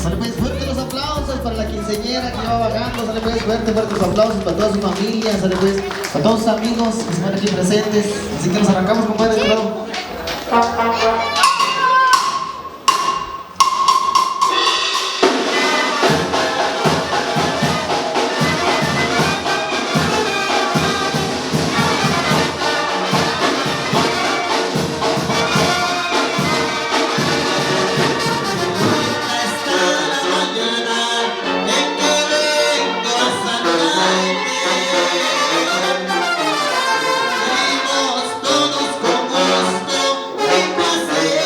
Sale pues, fuerte los aplausos para la quinceañera que va bajando. Sale pues, fuerte los aplausos para toda su familia. Sale pues, para todos sus amigos que se van aquí presentes. Así que nos arrancamos, compadre, ¿no? Todos con gusto y placer.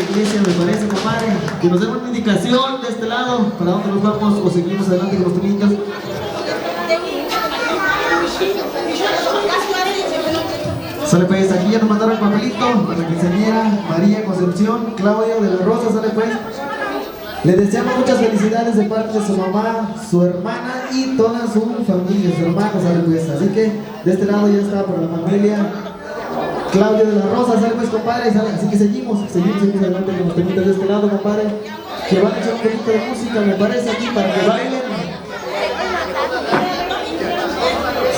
iglesia, me parece, compadre. Que nos den una indicación de este lado, para dónde nos vamos o seguimos adelante con los temitas. Sale pues, aquí ya nos mandaron el papelito a la quinceañera María Concepción Claudio de la Rosa, sale pues. Le deseamos muchas felicidades de parte de su mamá, su hermana y toda su familia, sus hermanos, sale pues. Así que de este lado ya está para la familia Claudio de la Rosa, sale pues, compadre. Así que seguimos adelante con los temitas de este lado, compadre. Que van a echar un poquito de música, me parece, aquí para que bailen.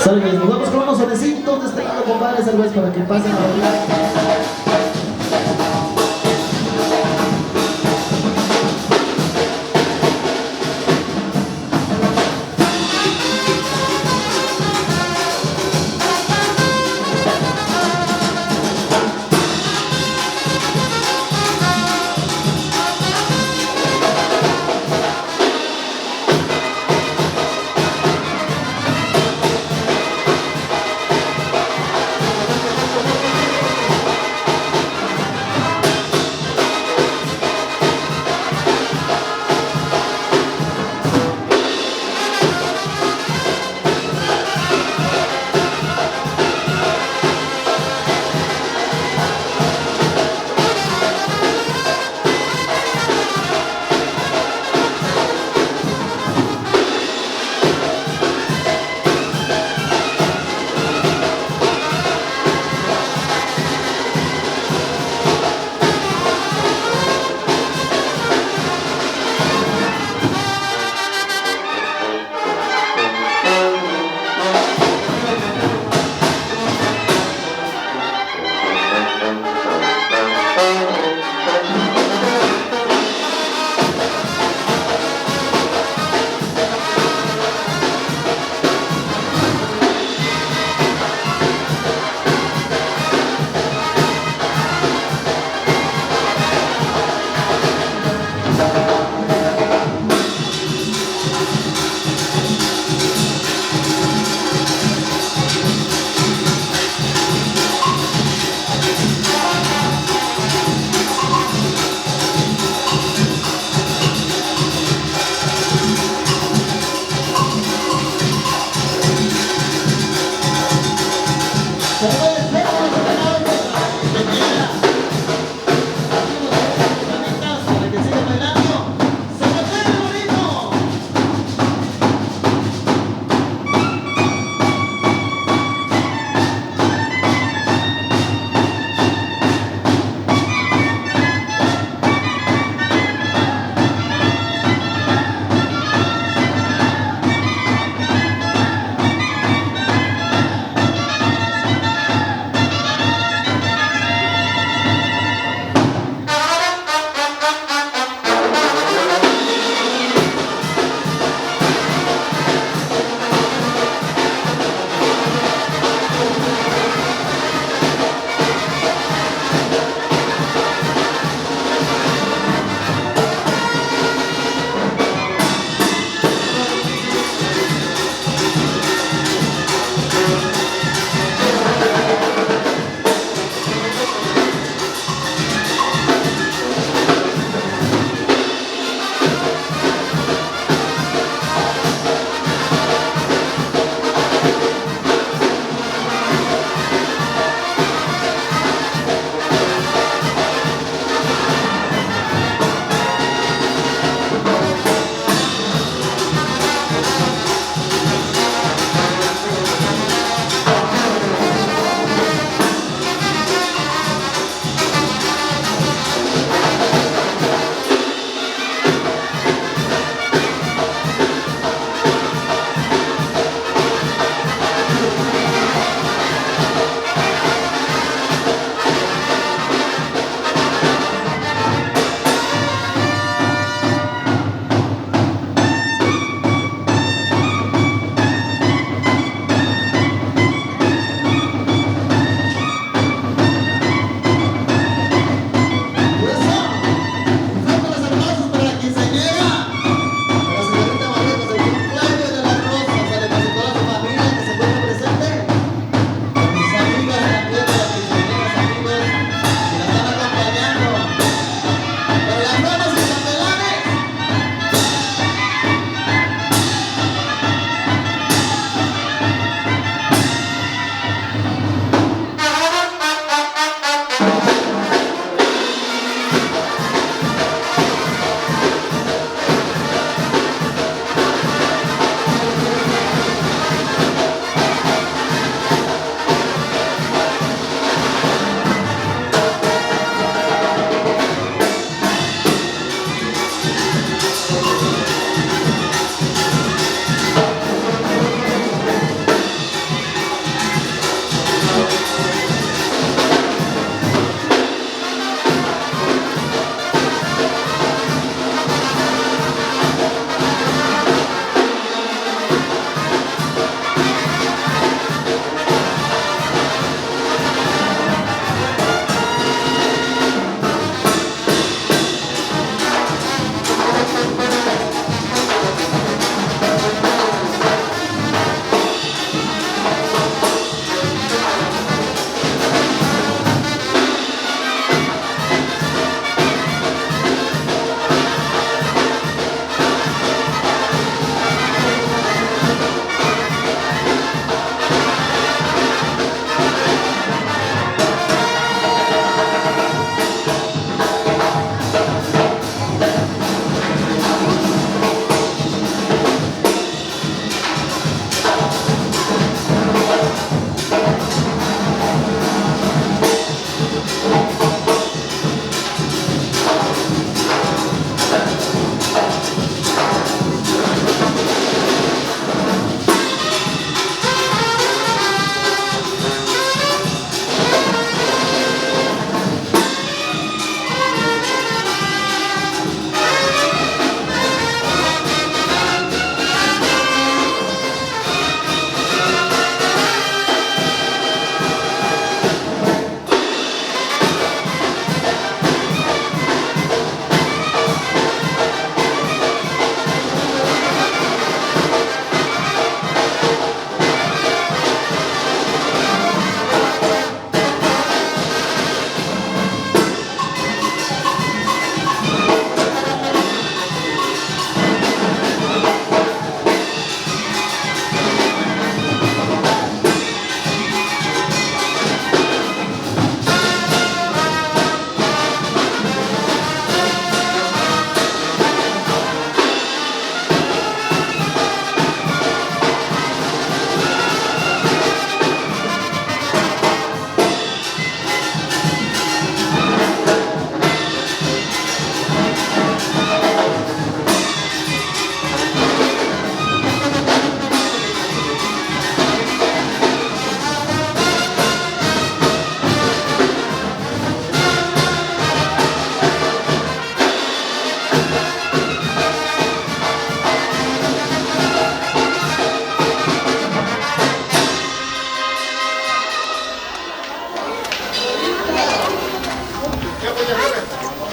Salve, nos vamos con unos sonecitos de este lado, compadre, salve, para que pasen a bailar.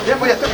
Bien, voy a estar.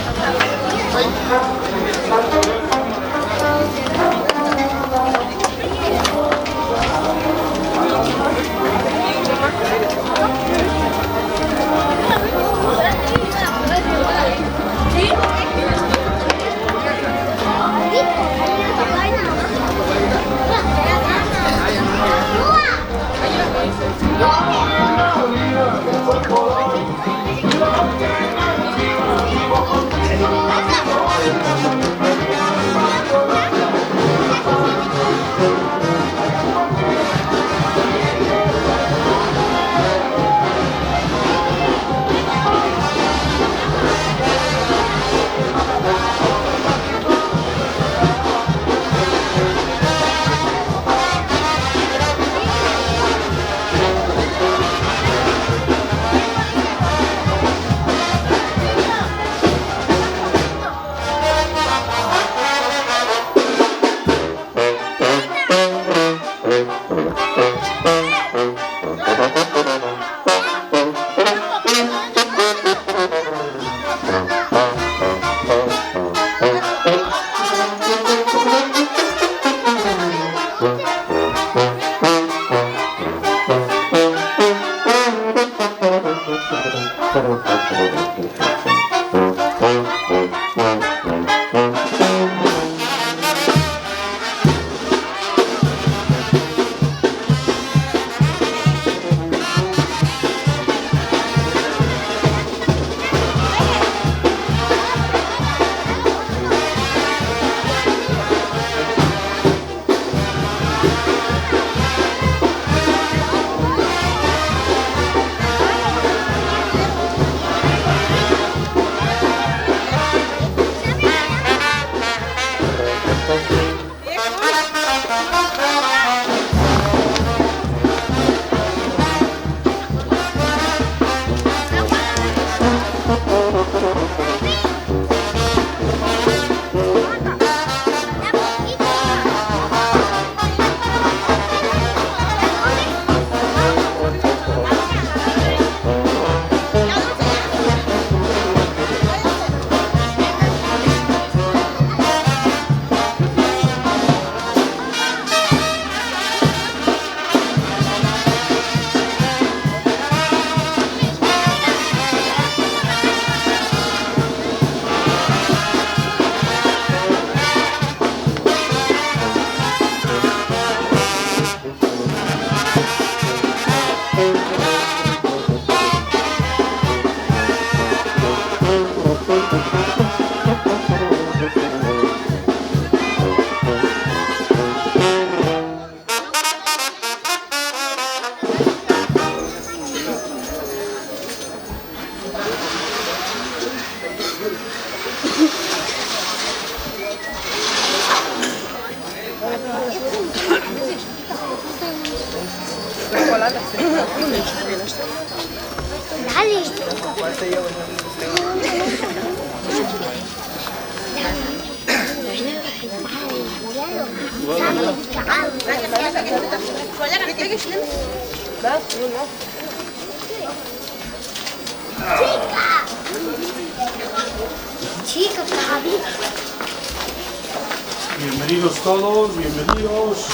Bienvenidos todos, bienvenidos.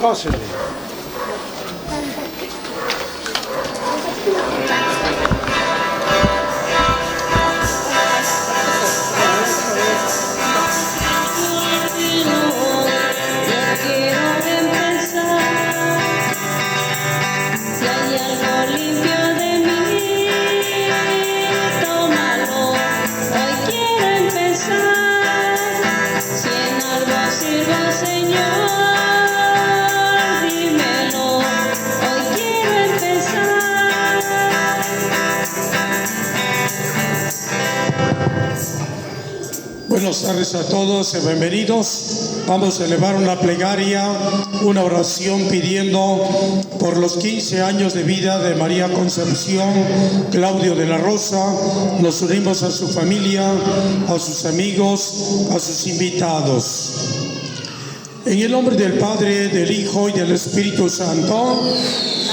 Pásenle. Buenas tardes a todos, bienvenidos. Vamos a elevar una plegaria, una oración pidiendo por los 15 años de vida de María Concepción Claudio de la Rosa. Nos unimos a su familia, a sus amigos, a sus invitados. En el nombre del Padre, del Hijo y del Espíritu Santo.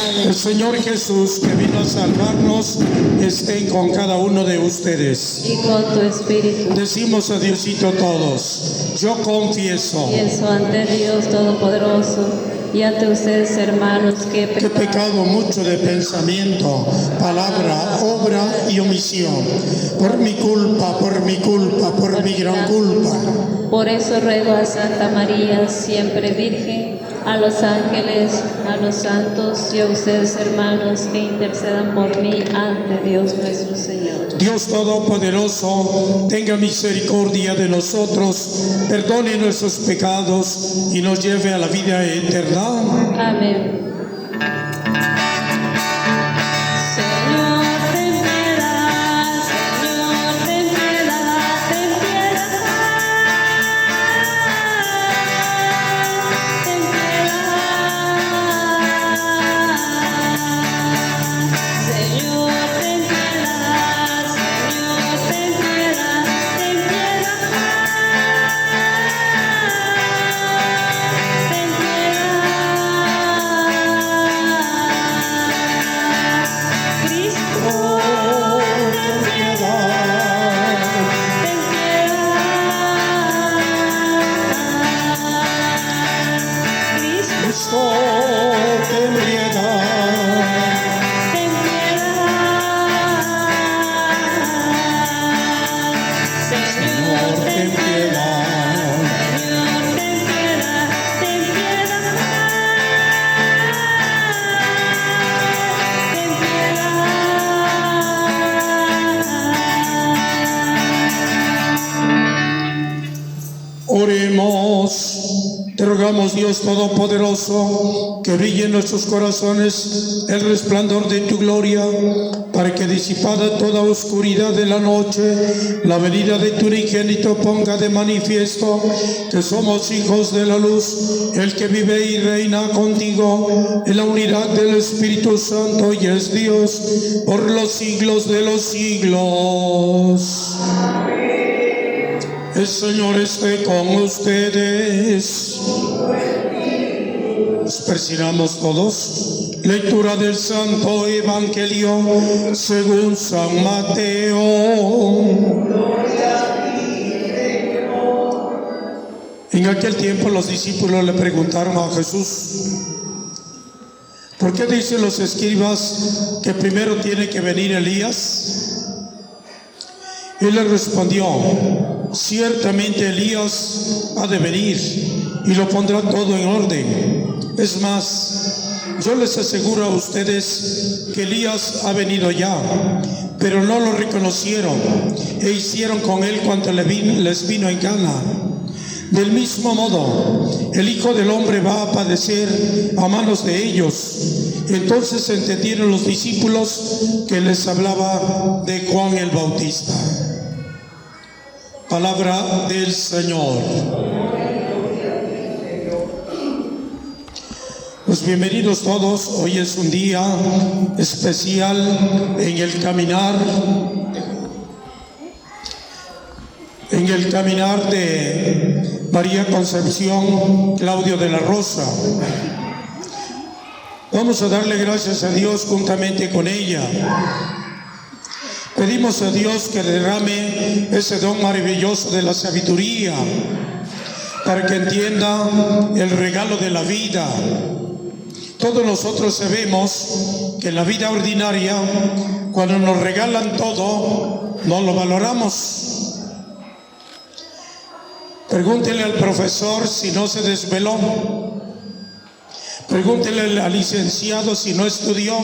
El Señor Jesús, que vino a salvarnos, estén con cada uno de ustedes. Y con tu espíritu. Decimos a Diosito todos: yo confieso ante Dios Todopoderoso y ante ustedes, hermanos, que he que he pecado mucho de pensamiento, palabra, obra y omisión. Por mi culpa, por mi culpa, por mi gran culpa. Por eso ruego a Santa María, siempre Virgen, a los ángeles, a los santos y a ustedes, hermanos, que intercedan por mí ante Dios nuestro Señor. Dios Todopoderoso, tenga misericordia de nosotros, perdone nuestros pecados y nos lleve a la vida eterna. Amén. Te rogamos, Dios Todopoderoso, que brille en nuestros corazones el resplandor de tu gloria, para que disipada toda oscuridad de la noche, la venida de tu unigénito ponga de manifiesto que somos hijos de la luz, el que vive y reina contigo en la unidad del Espíritu Santo y es Dios por los siglos de los siglos. El Señor esté con ustedes. Nos persignamos todos. Lectura del Santo Evangelio según San Mateo. En aquel tiempo los discípulos le preguntaron a Jesús: ¿por qué dicen los escribas que primero tiene que venir Elías? Él le respondió: ciertamente Elías ha de venir y lo pondrá todo en orden. Es más, yo les aseguro a ustedes que Elías ha venido ya, pero no lo reconocieron e hicieron con él cuanto les vino en gana. Del mismo modo, el Hijo del Hombre va a padecer a manos de ellos. Entonces entendieron los discípulos que les hablaba de Juan el Bautista. Palabra del Señor. Pues bienvenidos todos. Hoy es un día especial en el caminar de María Concepción Claudio de la Rosa. Vamos a darle gracias a Dios juntamente con ella. Pedimos a Dios que derrame ese don maravilloso de la sabiduría para que entienda el regalo de la vida. Todos nosotros sabemos que en la vida ordinaria, cuando nos regalan todo, no lo valoramos. Pregúntele al profesor si no se desveló. Pregúntele al licenciado si no estudió.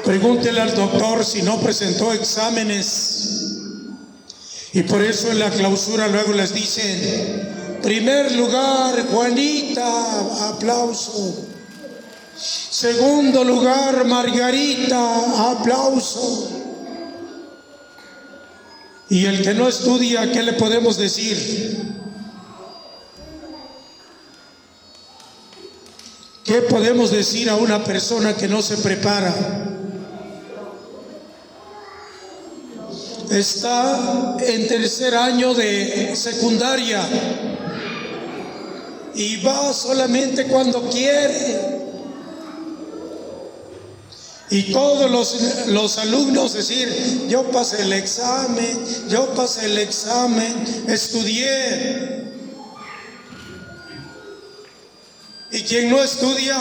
Pregúntele al doctor si no presentó exámenes. Y por eso en la clausura luego les dicen: primer lugar, Juanita, aplauso. Segundo lugar, Margarita, aplauso. Y el que no estudia, ¿qué le podemos decir? ¿Qué podemos decir a una persona que no se prepara? Está en tercer año de secundaria y va solamente cuando quiere. Y todos los alumnos decir, yo pasé el examen, estudié. Y quien no estudia,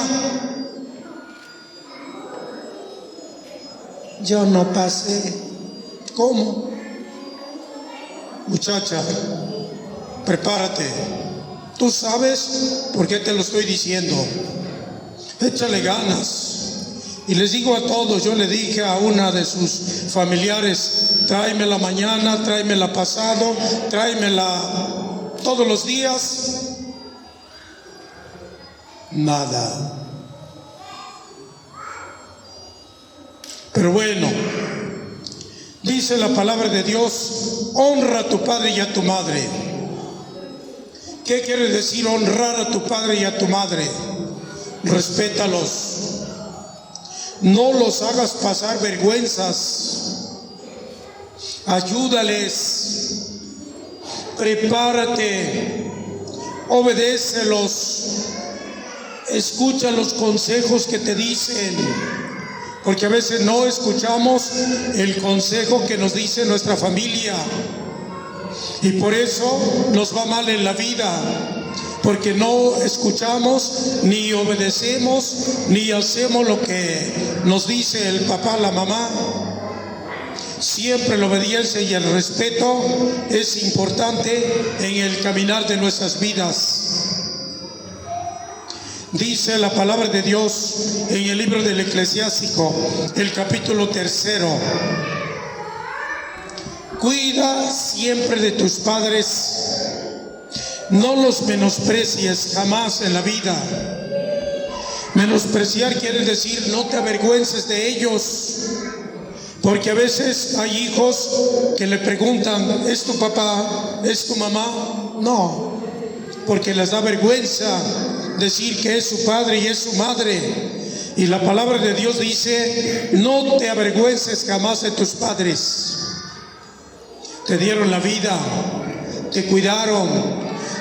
yo no pasé. ¿Cómo? Muchacha, prepárate. Tú sabes por qué te lo estoy diciendo. Échale ganas. Y les digo a todos, yo le dije a una de sus familiares, tráemela mañana, tráemela pasado, tráemela todos los días. Nada. Pero bueno, dice la palabra de Dios, honra a tu padre y a tu madre. ¿Qué quiere decir honrar a tu padre y a tu madre? Respétalos. No los hagas pasar vergüenzas. Ayúdales. Prepárate. Obedécelos. Escucha los consejos que te dicen. Porque a veces no escuchamos el consejo que nos dice nuestra familia. Y por eso nos va mal en la vida. Porque no escuchamos, ni obedecemos, ni hacemos lo que nos dice el papá, la mamá. Siempre la obediencia y el respeto es importante en el caminar de nuestras vidas. Dice la palabra de Dios en el libro del Eclesiástico, el capítulo 3. Cuida siempre de tus padres. No los menosprecies jamás en la vida. Menospreciar quiere decir no te avergüences de ellos. Porque a veces hay hijos que le preguntan, ¿es tu papá? ¿Es tu mamá? No, porque les da vergüenza decir que es su padre y es su madre. Y la palabra de Dios dice, no te avergüences jamás de tus padres. Te dieron la vida, te cuidaron,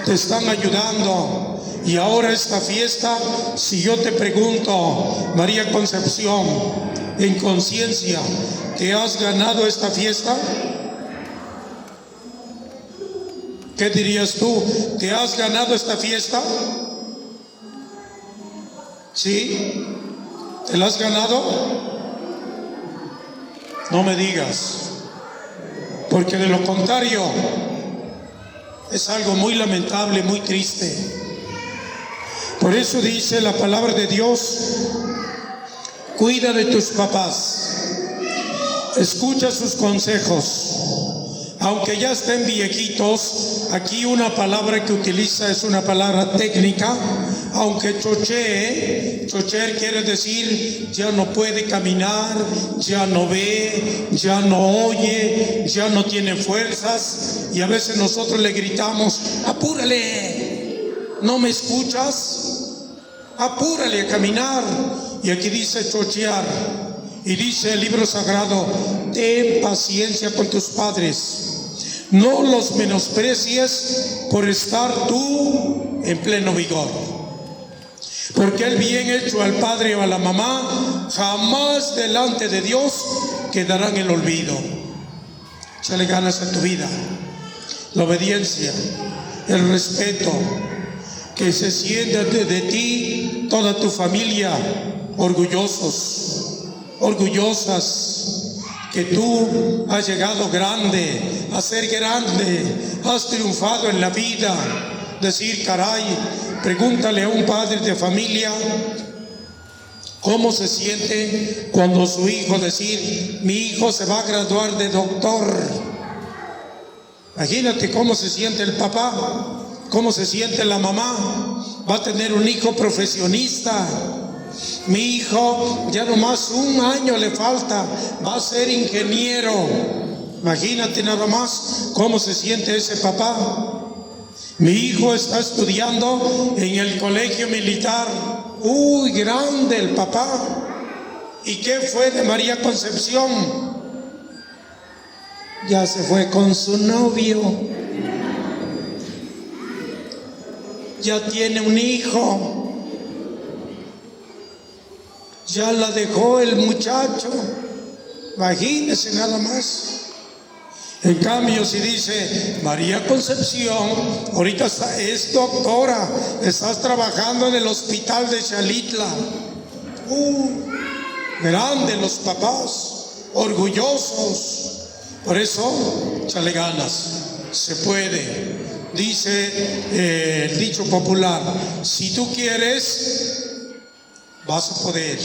te están ayudando. Y ahora esta fiesta, si yo te pregunto, María Concepción, en conciencia, ¿te has ganado esta fiesta? ¿Qué dirías tú? ¿Te has ganado esta fiesta? ¿Sí? ¿Te la has ganado? No me digas, porque de lo contrario es algo muy lamentable, muy triste. Por eso dice la palabra de Dios, cuida de tus papás, escucha sus consejos, aunque ya estén viejitos. Aquí una palabra que utiliza es una palabra técnica, aunque chochear quiere decir ya no puede caminar, ya no ve, ya no oye, ya no tiene fuerzas. Y a veces nosotros le gritamos, apúrale, ¿no me escuchas? Apúrale a caminar. Y aquí dice chochear. Y dice el libro sagrado, ten paciencia con tus padres. No los menosprecies por estar tú en pleno vigor. Porque el bien hecho al padre o a la mamá jamás delante de Dios quedará en el olvido. Échale ganas a tu vida. La obediencia, el respeto, que se sienta de ti toda tu familia orgullosos, orgullosas, que tú has llegado grande, a ser grande, has triunfado en la vida. Decir, caray, pregúntale a un padre de familia cómo se siente cuando su hijo decir, mi hijo se va a graduar de doctor. Imagínate cómo se siente el papá, cómo se siente la mamá. Va a tener un hijo profesionista. Mi hijo ya nomás un año le falta, va a ser ingeniero. Imagínate nada más cómo se siente ese papá. Mi hijo está estudiando en el colegio militar. Uy, grande el papá. ¿Y qué fue de María Concepción? Ya se fue con su novio. Ya tiene un hijo. ya la dejó el muchacho. Imagínense nada más. En cambio, si dice María Concepción, ahorita es doctora, estás trabajando en el hospital de Xalitla. Grandes los papás, orgullosos. Por eso, échale ganas, se puede. Dice el dicho popular, si tú quieres, vas a poder.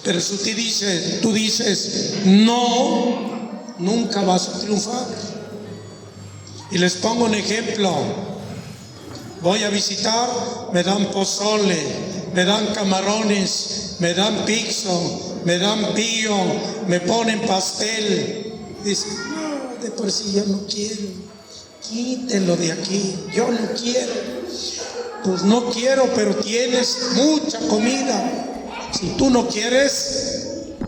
Pero si tú dices no, nunca vas a triunfar. Y les pongo un ejemplo. Voy a visitar, me dan pozole, me dan camarones, me dan pizzo, me dan pío, me ponen pastel. Dicen, no, de por sí yo no quiero, quítenlo de aquí, yo no quiero. Pues no quiero, pero tienes mucha comida. Si tú no quieres,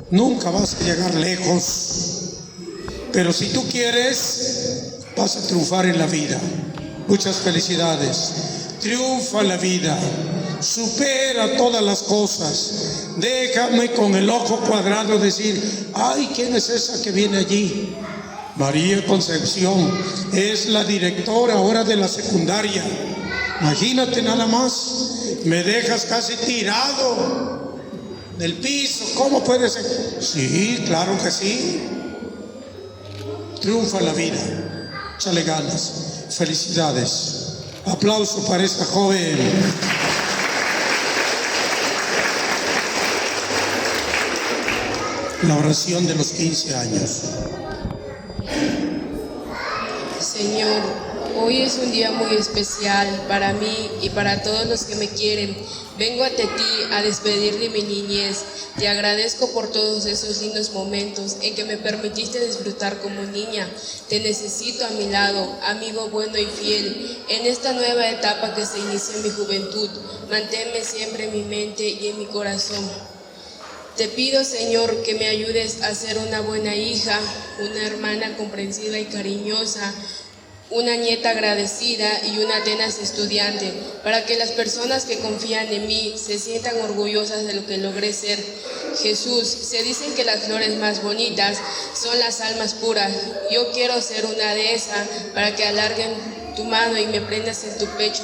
nunca vas a llegar lejos. Pero si tú quieres, vas a triunfar en la vida. Muchas felicidades. Triunfa en la vida. Supera todas las cosas. Déjame con el ojo cuadrado decir, ay, ¿quién es esa que viene allí? María Concepción es la directora ahora de la secundaria. Imagínate nada más. Me dejas casi tirado del piso. ¿Cómo puede ser? Sí, claro que sí. Triunfa en la vida. Échale ganas. Felicidades. Aplauso para esta joven. La oración de los 15 años. Señor, hoy es un día muy especial para mí y para todos los que me quieren. Vengo ante ti a despedir de mi niñez. Te agradezco por todos esos lindos momentos en que me permitiste disfrutar como niña. Te necesito a mi lado, amigo bueno y fiel. En esta nueva etapa que se inicia en mi juventud, manténme siempre en mi mente y en mi corazón. Te pido, Señor, que me ayudes a ser una buena hija, una hermana comprensiva y cariñosa, una nieta agradecida y una tenaz estudiante, para que las personas que confían en mí se sientan orgullosas de lo que logré ser. Jesús, se dicen que las flores más bonitas son las almas puras. Yo quiero ser una de esas, para que alarguen tu mano y me prendas en tu pecho.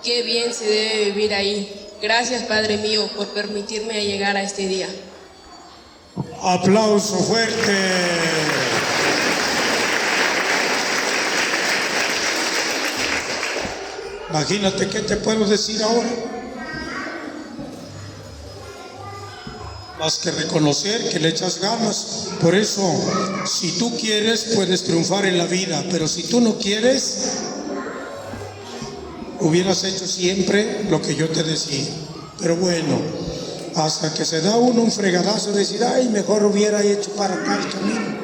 Qué bien se debe vivir ahí. Gracias, Padre mío, por permitirme llegar a este día. Aplauso fuerte. Imagínate qué te puedo decir ahora. Más que reconocer que le echas ganas. Por eso, si tú quieres, puedes triunfar en la vida. Pero si tú no quieres, hubieras hecho siempre lo que yo te decía. Pero bueno, hasta que se da uno un fregadazo de decir, ay, mejor hubiera hecho para acá el camino.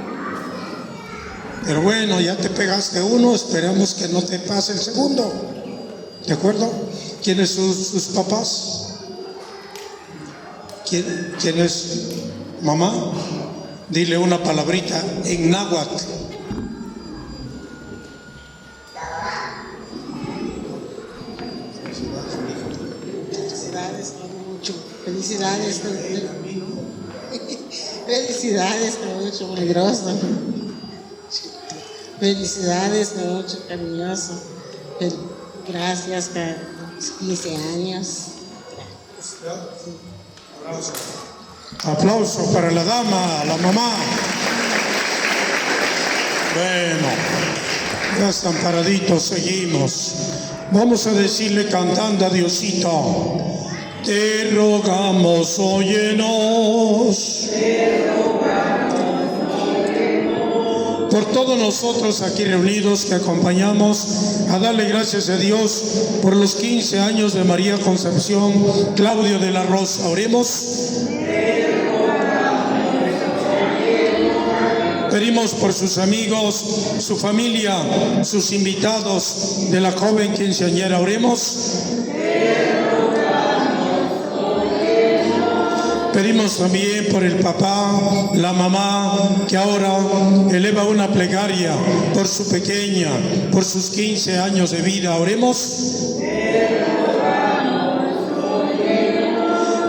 Pero bueno, ya te pegaste uno, esperamos que no te pase el segundo. ¿De acuerdo? ¿Quiénes son sus papás? ¿Quién es mamá? Dile una palabrita en náhuatl. Felicidades mucho, felicidades felicidades mucho, medroso. Felicidades mucho, cariñoso. Gracias por los 15 años. Aplauso. Aplauso para la dama, la mamá. Bueno, ya están paraditos, seguimos. Vamos a decirle cantando a Diosito. Te rogamos, óyenos. Por todos nosotros aquí reunidos que acompañamos a darle gracias a Dios por los 15 años de María Concepción Claudio de la Rosa. Oremos. Pedimos por sus amigos, su familia, sus invitados de la joven quinceañera. Oremos. Pedimos también por el papá, la mamá, que ahora eleva una plegaria por su pequeña, por sus 15 años de vida. Oremos.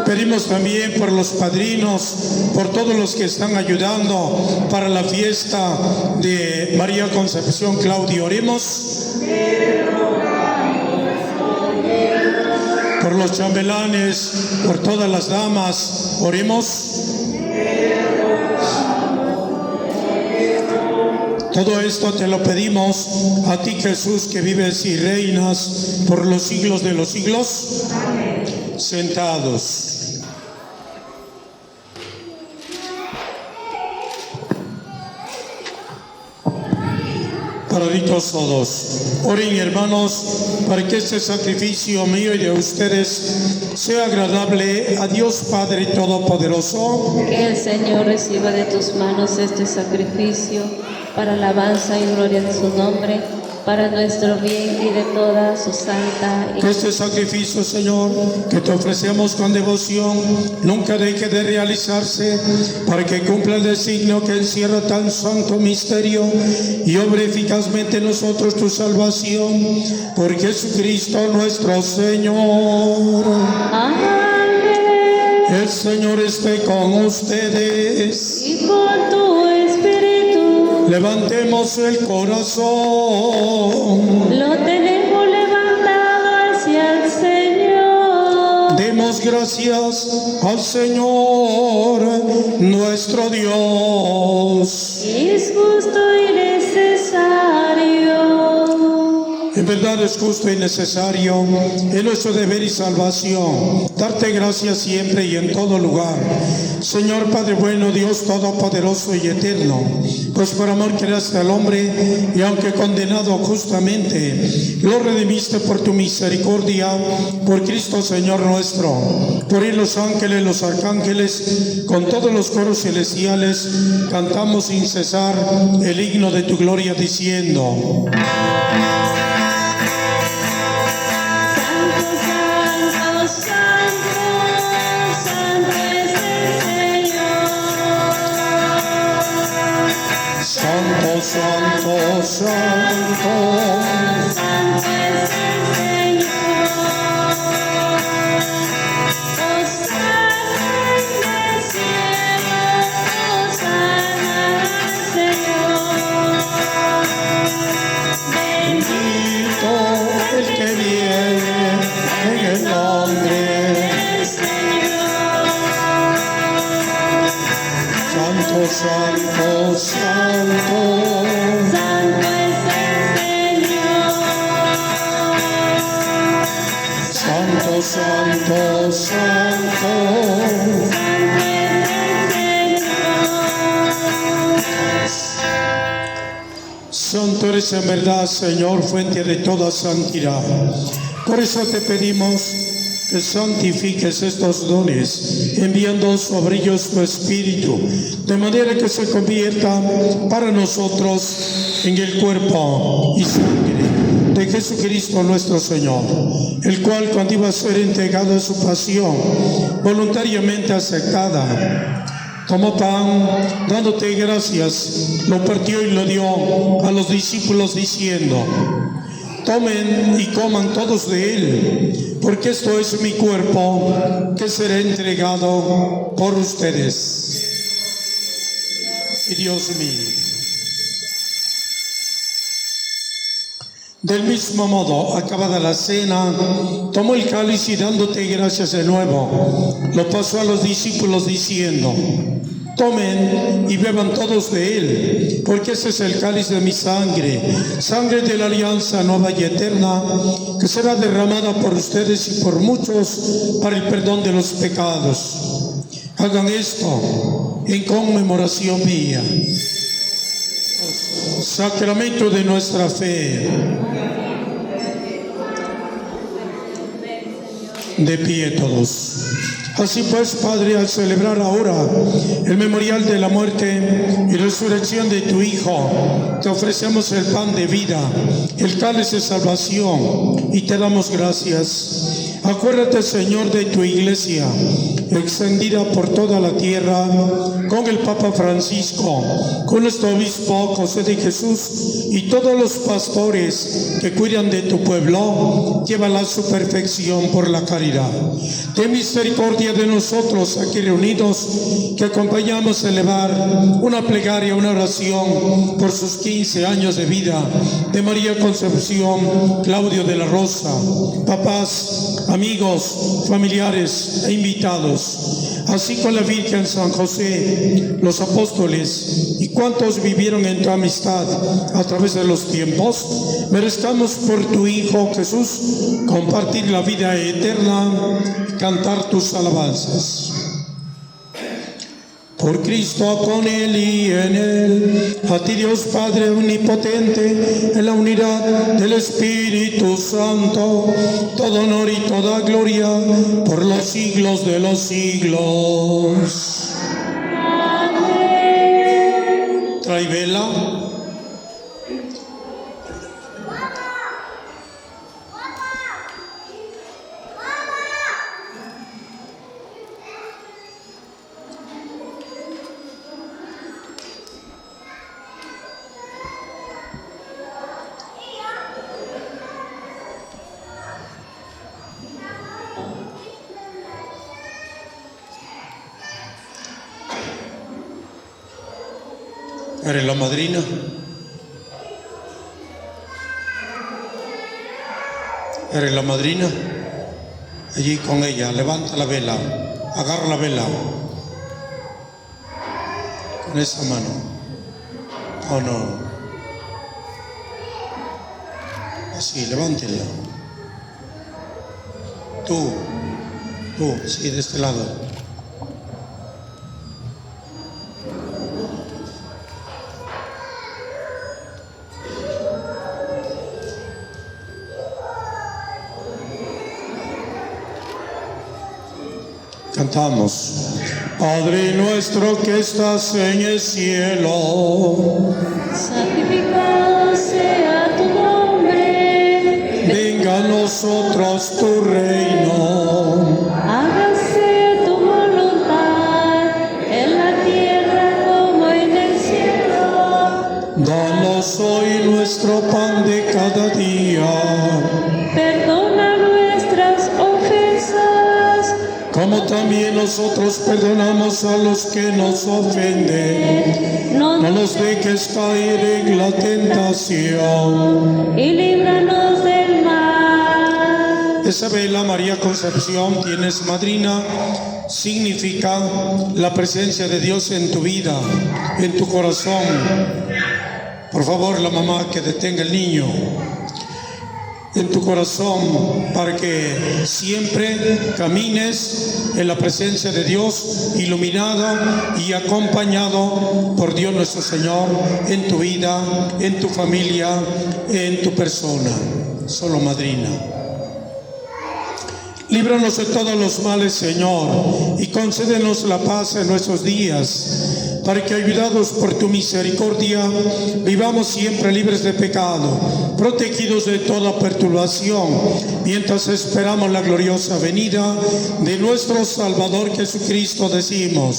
Pedimos también por los padrinos, por todos los que están ayudando para la fiesta de María Concepción Claudio. Oremos. Por los chambelanes, por todas las damas, oremos. Todo esto te lo pedimos a ti, Jesús, que vives y reinas por los siglos de los siglos. Sentados. Paraditos todos. Oren, hermanos, para que este sacrificio mío y de ustedes sea agradable a Dios Padre Todopoderoso. Que el Señor reciba de tus manos este sacrificio para alabanza y gloria de su nombre, para nuestro bien y de toda su santa Que este sacrificio, Señor, que te ofrecemos con devoción, nunca deje de realizarse, para que cumpla el designio que encierra tan santo misterio y obre eficazmente en nosotros tu salvación, por Jesucristo nuestro Señor. Amén. El Señor esté con ustedes. Y con tu espíritu. Levantemos el corazón. Lo tenemos levantado hacia el Señor. Demos gracias al Señor nuestro Dios. Es justo y necesario. En verdad es justo y necesario, es nuestro deber y salvación, darte gracias siempre y en todo lugar. Señor Padre bueno, Dios todopoderoso y eterno, pues por amor creaste al hombre y aunque condenado justamente, lo redimiste por tu misericordia, por Cristo Señor nuestro. Por él los ángeles, los arcángeles, con todos los coros celestiales, cantamos sin cesar el himno de tu gloria diciendo: Santo, santo, santo, Santo es el Señor. Hosana en el cielo, hosana al Señor. bendito el que viene en el nombre del Señor. Santo, santo, santo. Santo es el Señor. Santo, santo, santo. Santo es el Señor. Santo eres en verdad, Señor, fuente de toda santidad. Por eso te pedimos que santifiques estos dones, enviando sobre ellos tu Espíritu, de manera que se convierta para nosotros en el cuerpo y sangre de Jesucristo nuestro Señor, el cual, cuando iba a ser entregado a su pasión, voluntariamente aceptada, tomó pan, dándote gracias, lo partió y lo dio a los discípulos diciendo: tomen y coman todos de él, porque esto es mi cuerpo que será entregado por ustedes. Y Dios mío. Del mismo modo, acabada la cena, tomó el cáliz y dándote gracias de nuevo, lo pasó a los discípulos diciendo: tomen y beban todos de él, porque ese es el cáliz de mi sangre, sangre de la alianza nueva y eterna, que será derramada por ustedes y por muchos para el perdón de los pecados. Hagan esto en conmemoración mía. Sacramento de nuestra fe. De pie todos. Así pues, Padre, al celebrar ahora el memorial de la muerte y resurrección de tu Hijo, te ofrecemos el pan de vida, el cáliz de salvación, y te damos gracias. Acuérdate, Señor, de tu iglesia, extendida por toda la tierra, con el Papa Francisco, con nuestro obispo José de Jesús y todos los pastores que cuidan de tu pueblo. Llévala a su perfección por la caridad. Ten misericordia de nosotros aquí reunidos, que acompañamos a elevar una plegaria, una oración por sus 15 años de vida de María Concepción Claudio de la Rosa. Papás, amigos, familiares e invitados, así con la Virgen, San José, los apóstoles y cuantos vivieron en tu amistad a través de los tiempos, merezcamos por tu Hijo Jesús compartir la vida eterna y cantar tus alabanzas. Por Cristo, con Él y en Él, a ti Dios Padre omnipotente, en la unidad del Espíritu Santo, todo honor y toda gloria por los siglos de los siglos. Amén. Trae vela. ¿Eres la madrina? ¿Eres la madrina? Allí con ella, levanta la vela, agarra la vela con esa mano. Oh no. Así, levántela. Tú, sí, de este lado. Cantamos. Padre nuestro que estás en el cielo, santificado sea tu nombre. Venga a nosotros tu reino. Hágase tu voluntad en la tierra como en el cielo. Danos hoy nuestro pan de cada día. Perdona nuestras ofensas, como también nosotros perdonamos a los que nos ofenden. No nos dejes caer en la tentación. Y líbranos del mal. Esa vela, María Concepción, tienes madrina, significa la presencia de Dios en tu vida, en tu corazón. Por favor, la mamá que detenga el niño en tu corazón, para que siempre camines en la presencia de Dios, iluminado y acompañado por Dios nuestro Señor en tu vida, en tu familia, en tu persona. Solo madrina. Líbranos de todos los males, Señor, y concédenos la paz en nuestros días, para que, ayudados por tu misericordia, vivamos siempre libres de pecado, protegidos de toda perturbación, mientras esperamos la gloriosa venida de nuestro Salvador Jesucristo. Decimos: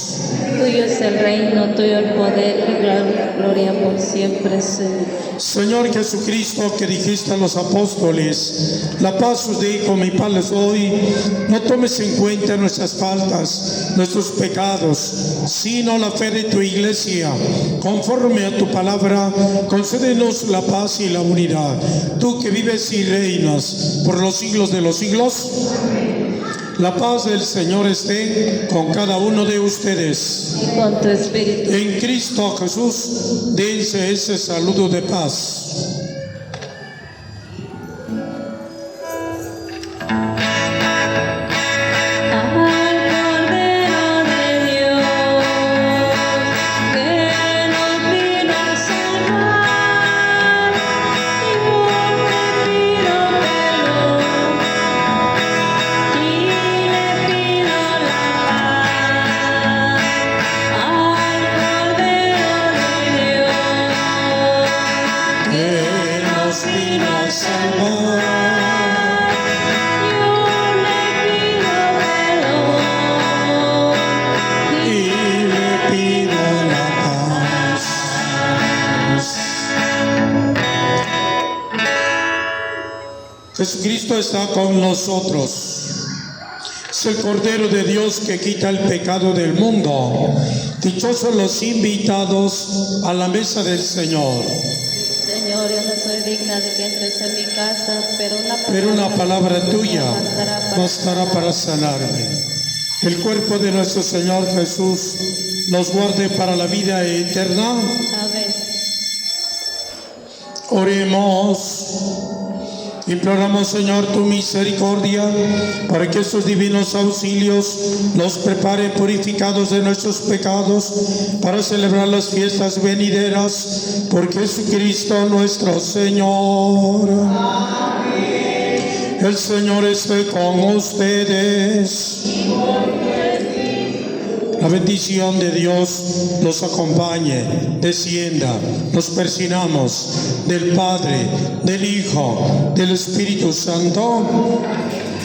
tuyo es el reino, tuyo el poder y la gloria por siempre, Señor. Señor Jesucristo, que dijiste a los apóstoles: la paz os dejo, mi paz les doy, no tomes en cuenta nuestras faltas, nuestros pecados, sino la fe de tu iglesia. Conforme a tu palabra, concédenos la paz y la unidad. Tú que vives y reinas por los siglos de los siglos, la paz del Señor esté con cada uno de ustedes. Y con tu espíritu. En Cristo Jesús, dense ese saludo de paz. Yo le Jesucristo está con nosotros. Es el Cordero de Dios que quita el pecado del mundo. Dichosos los invitados a la mesa del Señor. Señor, yo no soy digna de que entres en mi casa, pero una palabra tuya bastará para sanarme. El cuerpo de nuestro Señor Jesús nos guarde para la vida eterna. Amén. Oremos. Imploramos, Señor, tu misericordia para que estos divinos auxilios nos preparen purificados de nuestros pecados para celebrar las fiestas venideras por Jesucristo nuestro Señor. Amén. El Señor esté con ustedes. La bendición de Dios los acompañe, descienda, nos persinamos del Padre, del Hijo, del Espíritu Santo.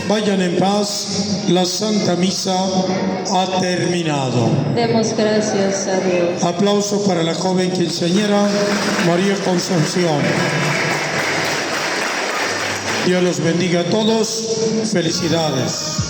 Vayan en paz, la Santa Misa ha terminado. Demos gracias a Dios. Aplauso para la joven quinceañera María Concepción. Dios los bendiga a todos. Felicidades.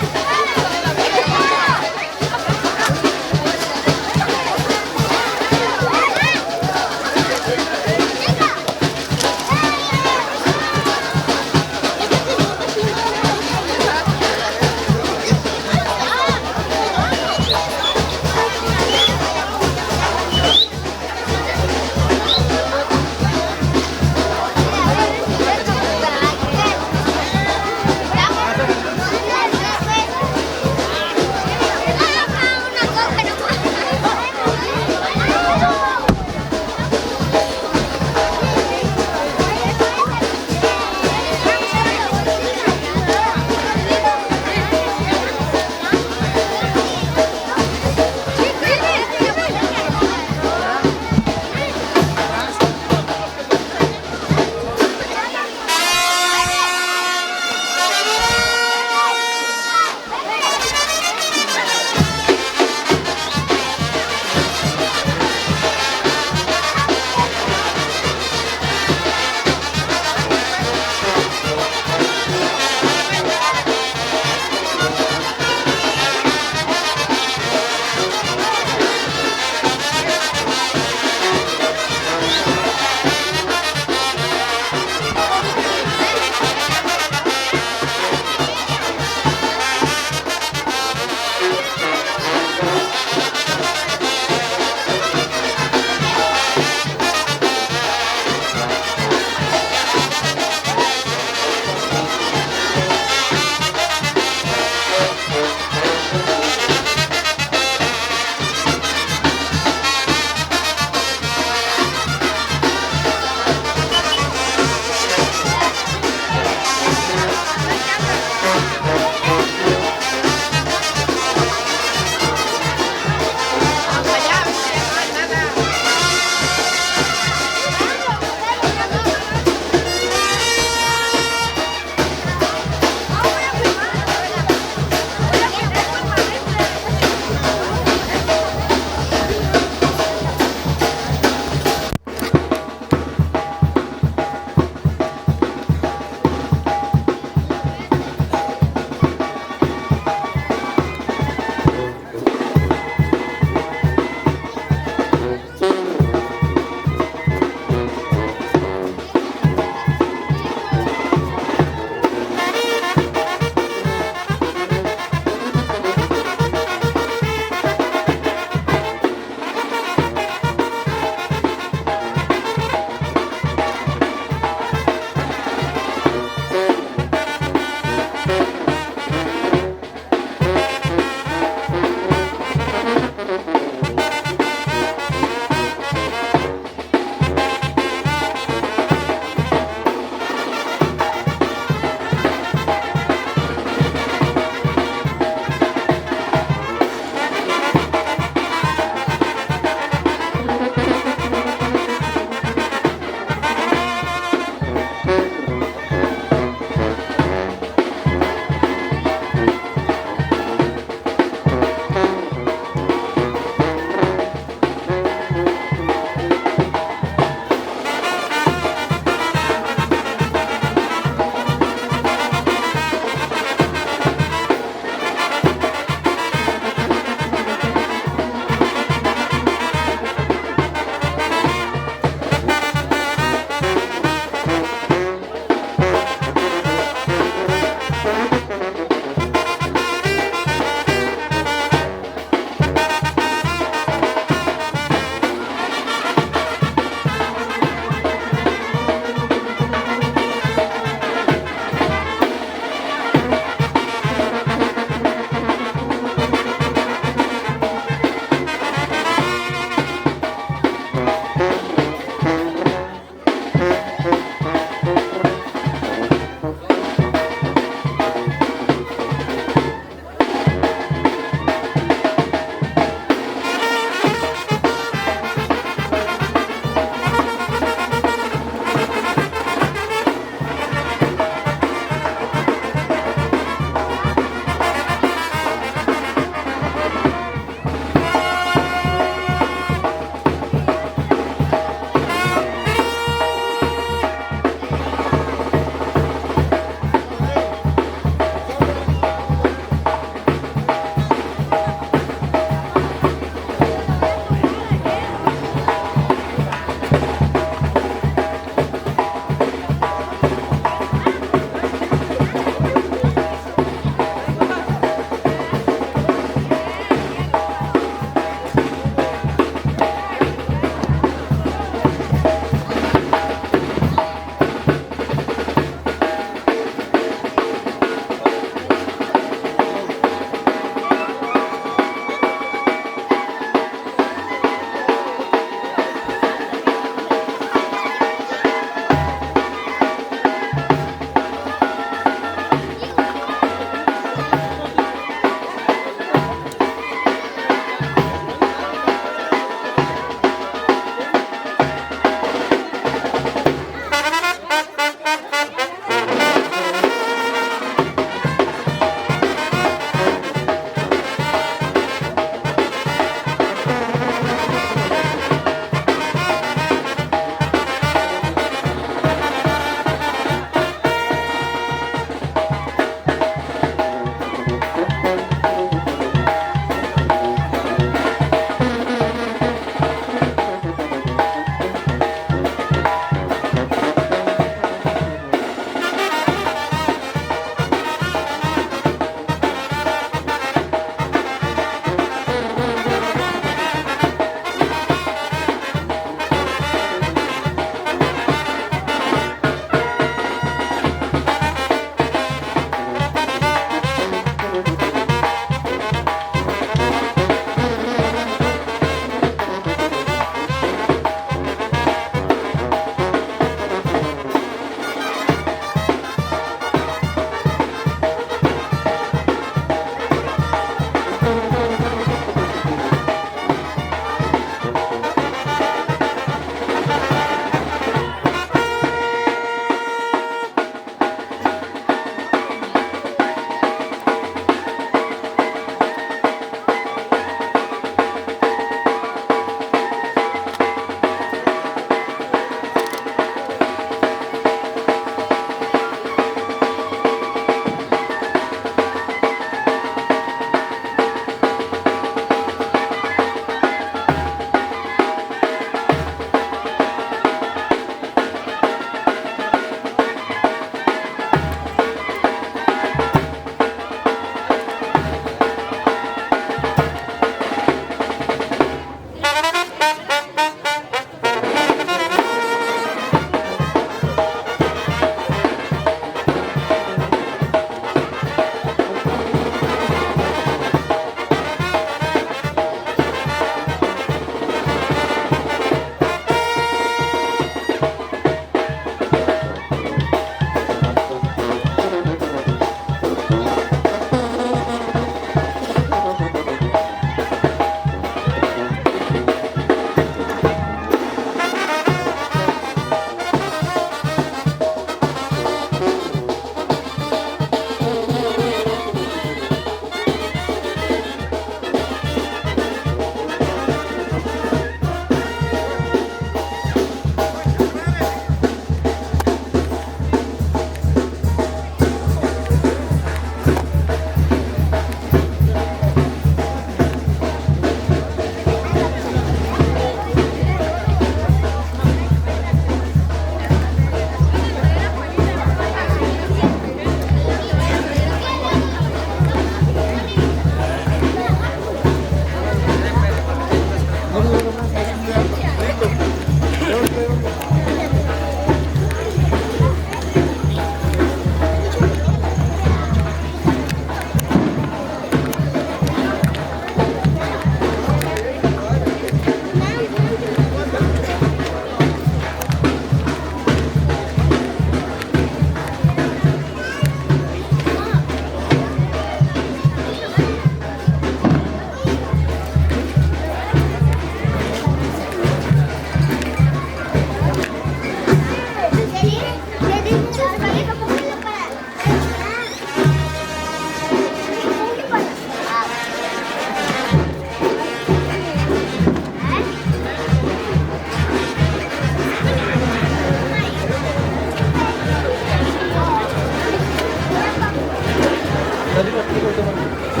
arriba,